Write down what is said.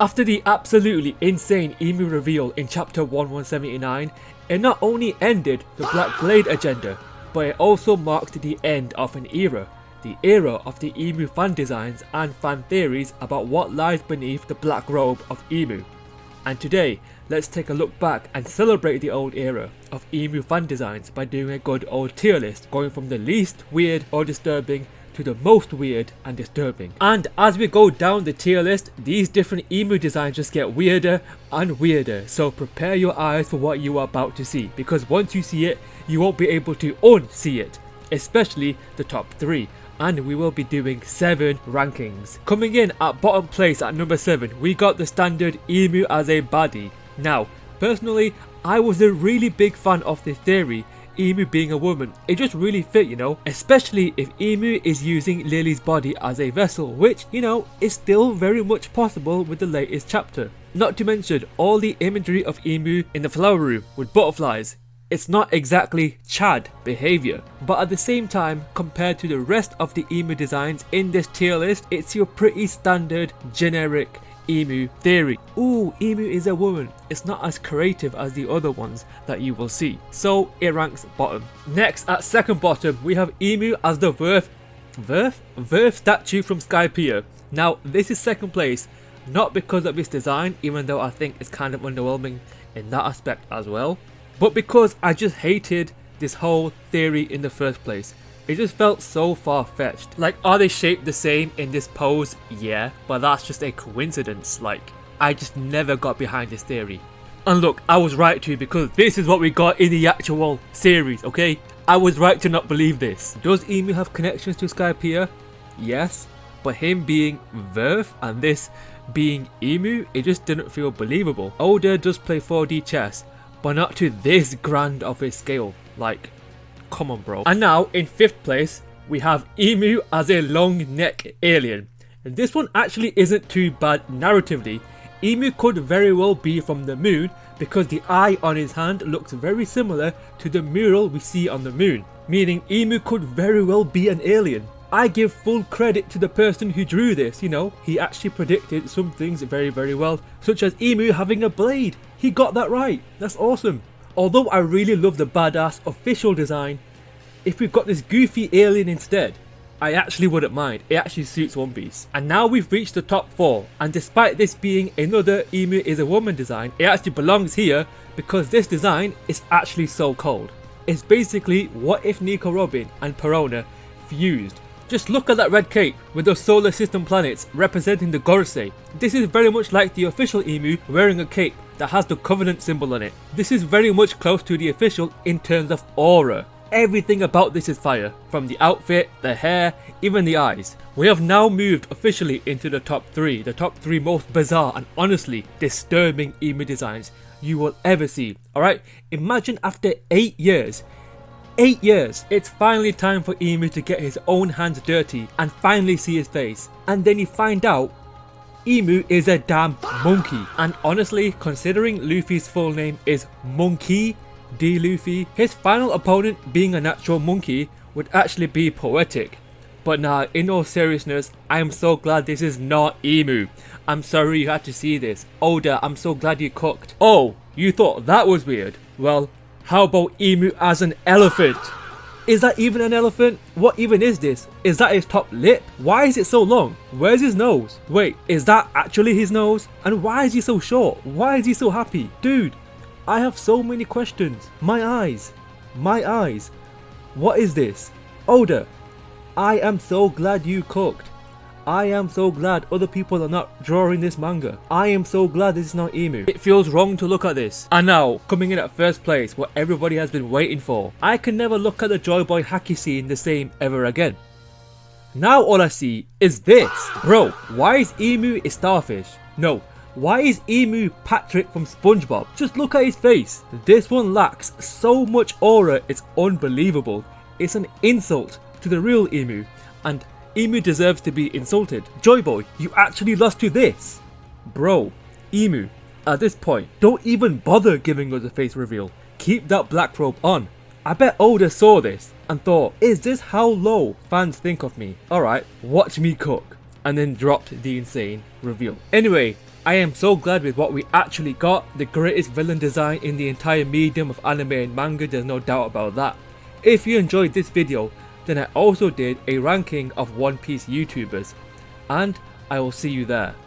After the absolutely insane Imuu reveal in chapter 1179, it not only ended the Black Blade agenda, but it also marked the end of an era. The era of the Imuu fan designs and fan theories about what lies beneath the black robe of Imuu. And today, let's take a look back and celebrate the old era of Imuu fan designs by doing a good old tier list, going from the least weird or disturbing to the most weird and disturbing. And as we go down the tier list, these different Imuu designs just get weirder and weirder, so prepare your eyes for what you are about to see, because once you see it, you won't be able to unsee it, especially the top 3. And we will be doing 7 rankings. Coming in at bottom place at number 7, we got the standard Imuu as a baddie. Now, personally, I was a really big fan of this theory, Imuu being a woman. It just really fit, you know, especially if Imuu is using Lily's body as a vessel, which, you know, is still very much possible with the latest chapter. Not to mention all the imagery of Imuu in the flower room with butterflies. It's not exactly Chad behaviour, but at the same time, compared to the rest of the Imuu designs in this tier list, it's your pretty standard generic Imuu theory. Ooh, Imuu is a woman. It's not as creative as the other ones that you will see, so it ranks bottom. Next, at second bottom, we have Imuu as the Verf statue from Skypiea. Now, this is second place, not because of its design, even though I think it's kind of underwhelming in that aspect as well, but because I just hated this whole theory in the first place. It just felt so far-fetched. Like, are they shaped the same in this pose? Yeah, but that's just a coincidence. Like, I just never got behind this theory. And look, I was right too, because this is what we got in the actual series, okay? I was right to not believe this. Does Imuu have connections to Skypiea? Yes, but him being Verf and this being Imuu, it just didn't feel believable. Oda does play 4D chess, but not to this grand of a scale. Like, come on, bro. And now, in 5th place, we have Imuu as a long neck alien. And this one actually isn't too bad narratively. Imuu could very well be from the moon, because the eye on his hand looks very similar to the mural we see on the moon. Meaning Imuu could very well be an alien. I give full credit to the person who drew this, you know. He actually predicted some things very, very well, such as Imuu having a blade. He got that right. That's awesome. Although I really love the badass official design, if we've got this goofy alien instead, I actually wouldn't mind. It actually suits One Piece. And now we've reached the top 4, and despite this being another Imuu is a woman design, it actually belongs here because this design is actually so cold. It's basically what if Nico Robin and Perona fused. Just look at that red cape with those solar system planets representing the Gorosei. This is very much like the official Imuu wearing a cape that has the Covenant symbol on it. This is very much close to the official in terms of aura. Everything about this is fire, from the outfit, the hair, even the eyes. We have now moved officially into the top 3 most bizarre and honestly disturbing Imuu designs you will ever see. Alright, imagine after 8 years, it's finally time for Imuu to get his own hands dirty and finally see his face. And then you find out Imuu is a damn monkey. And honestly, considering Luffy's full name is Monkey D. Luffy, his final opponent being a natural monkey would actually be poetic. But nah, in all seriousness, I am so glad this is not Imuu. I'm sorry you had to see this. Oda, I'm so glad you cooked. Oh, you thought that was weird? Well, how about Imuu as an elephant? Is that even an elephant? What even is this? Is that his top lip? Why is it so long? Where's his nose? Wait, is that actually his nose? And why is he so short? Why is he so happy? Dude, I have so many questions. My eyes. What is this? Oda, I am so glad you cooked. I am so glad other people are not drawing this manga. I am so glad this is not Imuu. It feels wrong to look at this. And now, coming in at first place, what everybody has been waiting for. I can never look at the Joy Boy Haki scene the same ever again. Now all I see is this. Bro, why is Imuu a starfish? No, why is Imuu Patrick from SpongeBob? Just look at his face. This one lacks so much aura, it's unbelievable. It's an insult to the real Imuu, and Imuu deserves to be insulted. Joy Boy, you actually lost to this? Bro, Imuu, at this point, don't even bother giving us a face reveal. Keep that black robe on. I bet Oda saw this and thought, is this how low fans think of me? Alright, watch me cook. And then dropped the insane reveal. Anyway, I am so glad with what we actually got, the greatest villain design in the entire medium of anime and manga, there's no doubt about that. If you enjoyed this video, then I also did a ranking of One Piece YouTubers, and I will see you there.